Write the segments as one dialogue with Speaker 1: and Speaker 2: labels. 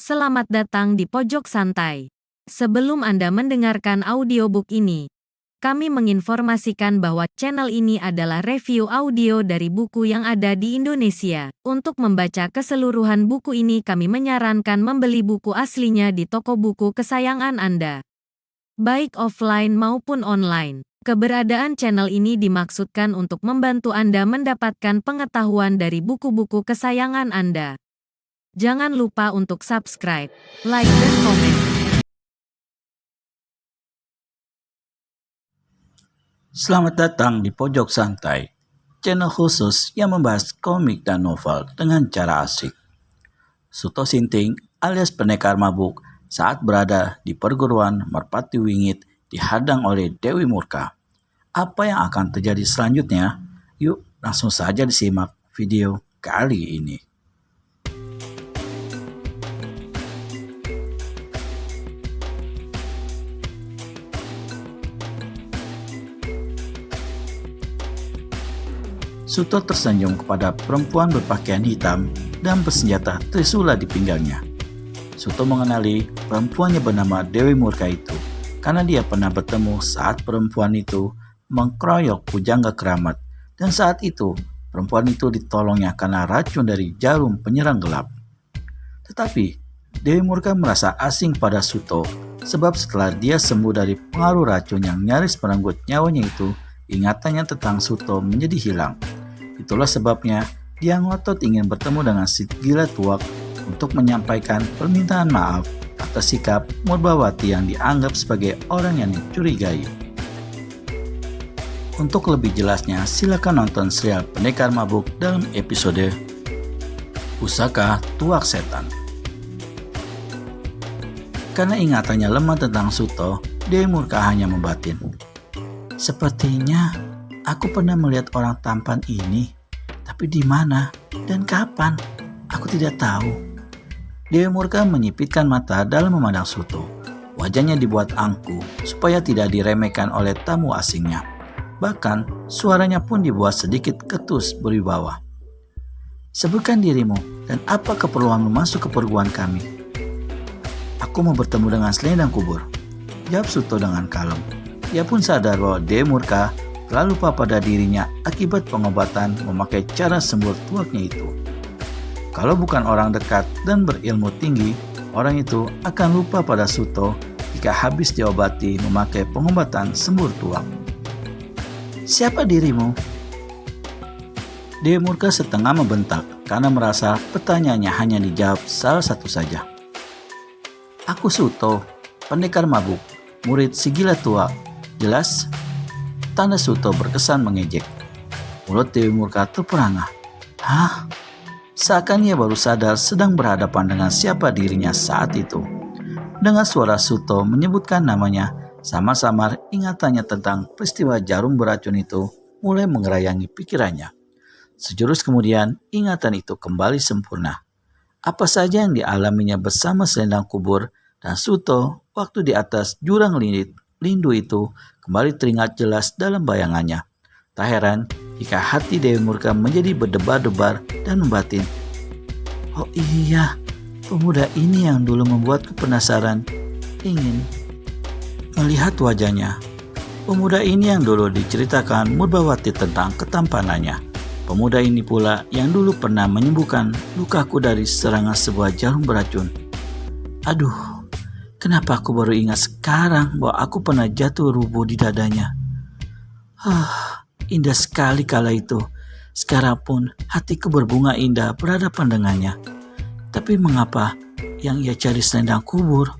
Speaker 1: selamat datang di Pojok Santai. Sebelum Anda mendengarkan audiobook ini, kami menginformasikan bahwa channel ini adalah review audio dari buku yang ada di Indonesia. Untuk membaca keseluruhan buku ini kami menyarankan membeli buku aslinya di toko buku kesayangan Anda, baik offline maupun online. Keberadaan channel ini dimaksudkan untuk membantu Anda mendapatkan pengetahuan dari buku-buku kesayangan Anda. Jangan lupa untuk subscribe, like, dan komen.
Speaker 2: Selamat datang di Pojok Santai, channel khusus yang membahas komik dan novel dengan cara asik. Suto Sinting alias pendekar mabuk saat berada di perguruan Merpati Wingit dihadang oleh Dewi Murka. Apa yang akan terjadi selanjutnya? Yuk langsung saja disimak video kali ini. Suto tersenyum kepada perempuan berpakaian hitam dan bersenjata trisula di pinggangnya. Suto mengenali perempuannya bernama Dewi Murka itu karena dia pernah bertemu saat perempuan itu mengkeroyok pujangga keramat, dan saat itu perempuan itu ditolongnya karena racun dari jarum penyerang gelap. Tetapi Dewi Murka merasa asing pada Suto sebab setelah dia sembuh dari pengaruh racun yang nyaris merenggut nyawanya itu, ingatannya tentang Suto menjadi hilang. Itulah sebabnya dia ngotot ingin bertemu dengan si gila tuak untuk menyampaikan permintaan maaf atas sikap Murbawati yang dianggap sebagai orang yang dicurigai. Untuk lebih jelasnya, silakan nonton serial Pendekar Mabuk dalam episode Pusaka Tuak Setan. Karena ingatannya lemah tentang Suto, Dewi Murka hanya membatin. Sepertinya aku pernah melihat orang tampan ini, tapi di mana dan kapan? Aku tidak tahu. Dewi Murka menyipitkan mata dalam memandang Suto. Wajahnya dibuat angkuh supaya tidak diremehkan oleh tamu asingnya. Bahkan suaranya pun dibuat sedikit ketus berwibawa. Sebutkan dirimu dan apa keperluanmu masuk ke perguruan kami. Aku mau bertemu dengan selendang kubur, jawab Suto dengan kalem. Dia pun sadar bahwa Dewi Murka telah lupa pada dirinya akibat pengobatan memakai cara sembur tuaknya itu. Kalau bukan orang dekat dan berilmu tinggi, orang itu akan lupa pada Suto jika habis diobati memakai pengobatan sembur tuak. Siapa dirimu? Dewi Murka setengah membentak karena merasa pertanyaannya hanya dijawab salah satu saja. Aku Suto, pendekar mabuk, murid si gila tuak. Jelas? Tanda Suto berkesan mengejek. Mulut Dewi Murka terperangah. Hah? Seakan ia baru sadar sedang berhadapan dengan siapa dirinya saat itu. Dengan suara Suto menyebutkan namanya, samar-samar ingatannya tentang peristiwa jarum beracun itu mulai mengerayangi pikirannya. Sejurus kemudian ingatan itu kembali sempurna. Apa saja yang dialaminya bersama selendang kubur dan Suto waktu di atas jurang lindu itu kembali teringat jelas dalam bayangannya. Tak heran jika hati Dewi Murka menjadi berdebar-debar dan membatin. Oh iya, pemuda ini yang dulu membuatku penasaran, ingin melihat wajahnya. Pemuda ini yang dulu diceritakan Murbawati tentang ketampanannya. Pemuda ini pula yang dulu pernah menyembuhkan lukaku dari serangan sebuah jarum beracun. Aduh, kenapa aku baru ingat sekarang bahwa aku pernah jatuh rubuh di dadanya. Indah sekali kala itu. Sekarang pun hatiku berbunga indah berhadapan dengannya. Tapi mengapa yang ia cari selendang kubur?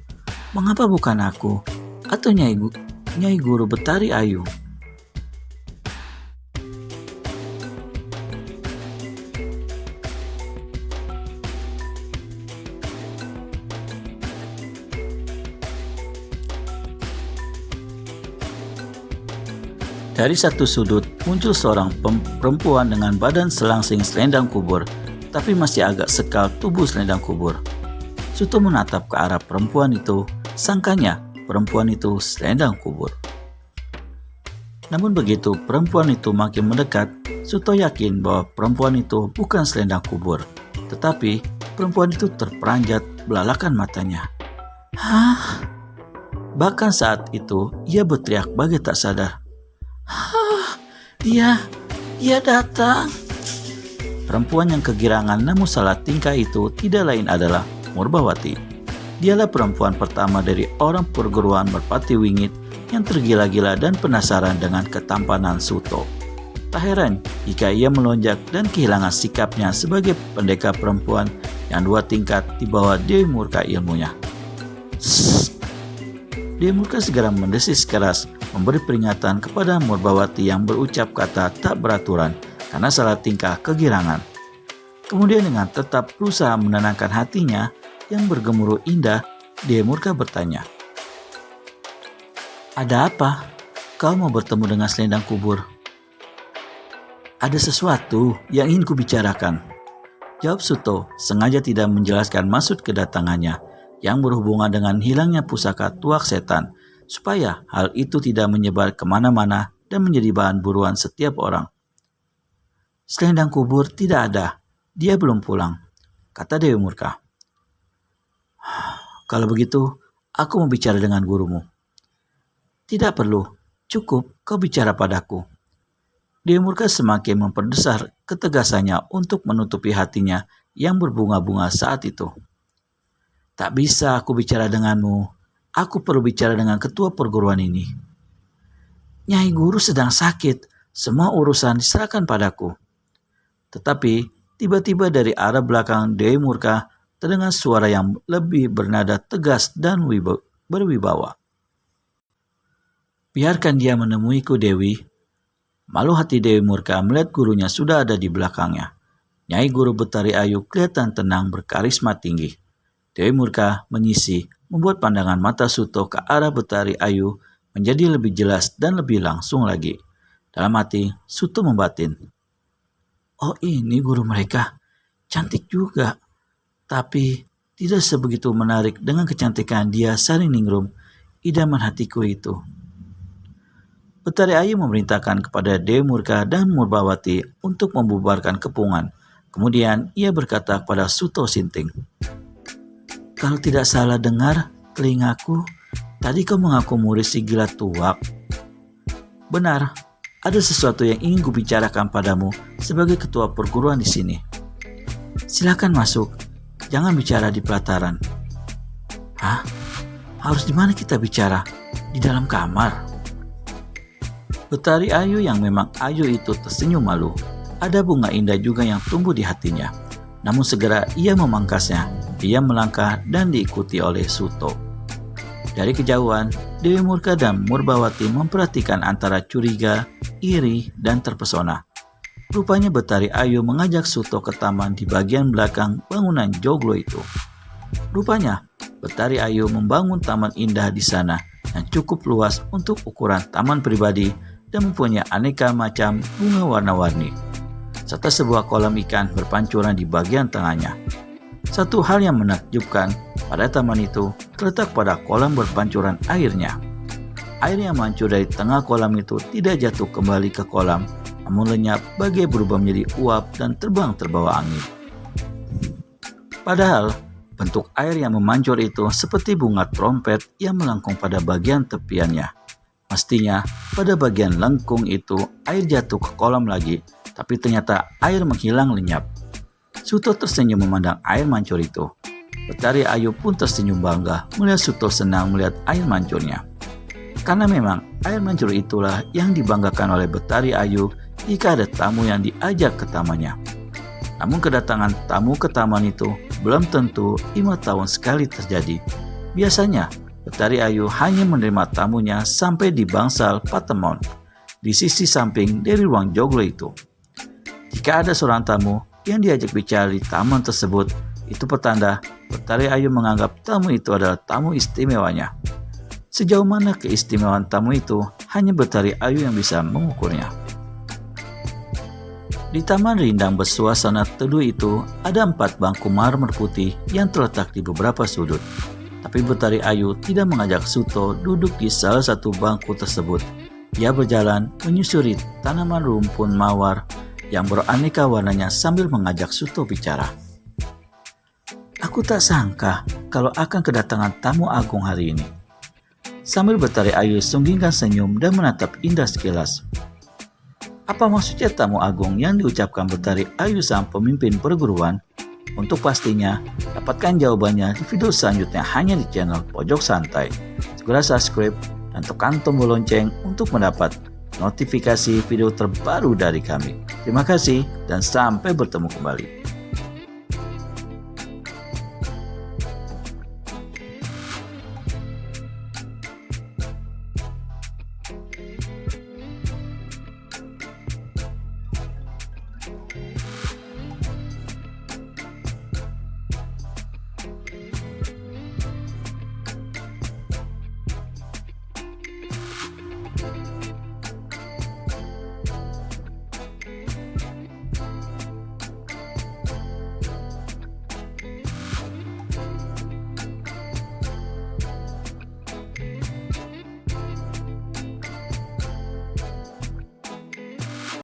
Speaker 2: Mengapa bukan aku? Atau Nyai Guru Betari Ayu? Dari satu sudut muncul seorang perempuan dengan badan selangsing selendang kubur, tapi masih agak sekal tubuh selendang kubur. Suto menatap ke arah perempuan itu, sangkanya perempuan itu selendang kubur. Namun begitu perempuan itu makin mendekat, Suto yakin bahwa perempuan itu bukan selendang kubur, tetapi perempuan itu terperanjat belalakan matanya. Hah? Bahkan saat itu ia berteriak bagai tak sadar. Hah? Dia datang. Perempuan yang kegirangan namun salah tingkah itu tidak lain adalah Murbawati. Dialah perempuan pertama dari orang perguruan Merpati Wingit yang tergila-gila dan penasaran dengan ketampanan Suto. Tak heran jika ia melonjak dan kehilangan sikapnya sebagai pendekar perempuan yang 2 tingkat di bawah Dewi Murka ilmunya. Sssst. Dewi Murka segera mendesis keras memberi peringatan kepada Murbawati yang berucap kata tak beraturan karena salah tingkah kegirangan. Kemudian dengan tetap berusaha menenangkan hatinya yang bergemuruh indah, Dewi Murka bertanya, "Ada apa? Kau mau bertemu dengan selendang kubur?" "Ada sesuatu yang ingin kubicarakan," jawab Suto, sengaja tidak menjelaskan maksud kedatangannya yang berhubungan dengan hilangnya pusaka tuak setan, supaya hal itu tidak menyebar kemana-mana dan menjadi bahan buruan setiap orang. "Selendang kubur tidak ada, dia belum pulang," kata Dewi Murka. "Kalau begitu, aku mau bicara dengan gurumu." "Tidak perlu, cukup kau bicara padaku." Dewi Murka semakin memperdesar ketegasannya untuk menutupi hatinya yang berbunga-bunga saat itu. "Tak bisa aku bicara denganmu, aku perlu bicara dengan ketua perguruan ini." "Nyai Guru sedang sakit, semua urusan diserahkan padaku." Tetapi tiba-tiba dari arah belakang Dewi Murka terdengar suara yang lebih bernada tegas dan berwibawa. "Biarkan dia menemuiku, Dewi." Malu hati Dewi Murka melihat gurunya sudah ada di belakangnya. Nyai Guru Betari Ayu kelihatan tenang berkarisma tinggi. Dewi Murka menyisi, membuat pandangan mata Suto ke arah Betari Ayu menjadi lebih jelas dan lebih langsung lagi. Dalam hati, Suto membatin, "Oh, ini guru mereka, cantik juga. Tapi tidak sebegitu menarik dengan kecantikan dia Sariningrum, idaman hatiku itu." Betari Ayu memerintahkan kepada Dewi Murka dan Murbawati untuk membubarkan kepungan. Kemudian ia berkata kepada Suto Sinting, "Kalau tidak salah dengar telingaku, tadi kau mengaku murid si gila tuak." "Benar, ada sesuatu yang ingin kubicarakan padamu sebagai ketua perguruan di sini." "Silakan masuk, jangan bicara di pelataran." "Hah? Harus di mana kita bicara? Di dalam kamar?" Betari Ayu yang memang ayu itu tersenyum malu. Ada bunga indah juga yang tumbuh di hatinya. Namun segera ia memangkasnya. Ia melangkah dan diikuti oleh Suto. Dari kejauhan, Dewi Murka dan Murbawati memperhatikan antara curiga, iri, dan terpesona. Rupanya Betari Ayu mengajak Suto ke taman di bagian belakang bangunan joglo itu. Rupanya Betari Ayu membangun taman indah di sana yang cukup luas untuk ukuran taman pribadi dan mempunyai aneka macam bunga warna-warni, serta sebuah kolam ikan berpancuran di bagian tengahnya. Satu hal yang menakjubkan pada taman itu terletak pada kolam berpancuran airnya. Air yang mancur dari tengah kolam itu tidak jatuh kembali ke kolam, namun lenyap bagai berubah menjadi uap dan terbang terbawa angin. Padahal bentuk air yang memancur itu seperti bunga trompet yang melengkung pada bagian tepiannya. Mestinya pada bagian lengkung itu air jatuh ke kolam lagi, tapi ternyata air menghilang lenyap. Suto tersenyum memandang air mancur itu. Betari Ayu pun tersenyum bangga melihat Suto senang melihat air mancurnya. Karena memang air mancur itulah yang dibanggakan oleh Betari Ayu jika ada tamu yang diajak ke tamannya. Namun kedatangan tamu ke taman itu belum tentu 5 tahun sekali terjadi. Biasanya Betari Ayu hanya menerima tamunya sampai di bangsal Patemon, di sisi samping dari ruang joglo itu. Jika ada seorang tamu yang diajak bicara di taman tersebut, itu pertanda Betari Ayu menganggap tamu itu adalah tamu istimewanya. Sejauh mana keistimewaan tamu itu, hanya Betari Ayu yang bisa mengukurnya. Di taman rindang bersuasana teduh itu, ada 4 bangku marmer putih yang terletak di beberapa sudut. Tapi Betari Ayu tidak mengajak Suto duduk di salah satu bangku tersebut. Ia berjalan menyusuri tanaman rumpun mawar yang beraneka warnanya sambil mengajak Suto bicara. "Aku Aku tak sangka kalau akan kedatangan tamu agung hari ini. Sambil bertarik ayu, Sunggingkan senyum dan menatap Indah sekilas. Apa maksudnya tamu agung yang diucapkan Betari Ayu sang pemimpin perguruan? Untuk pastinya, dapatkan jawabannya di video selanjutnya hanya di channel Pojok Santai. Segera subscribe dan tekan tombol lonceng untuk mendapat notifikasi video terbaru dari kami. Terima kasih dan sampai bertemu kembali.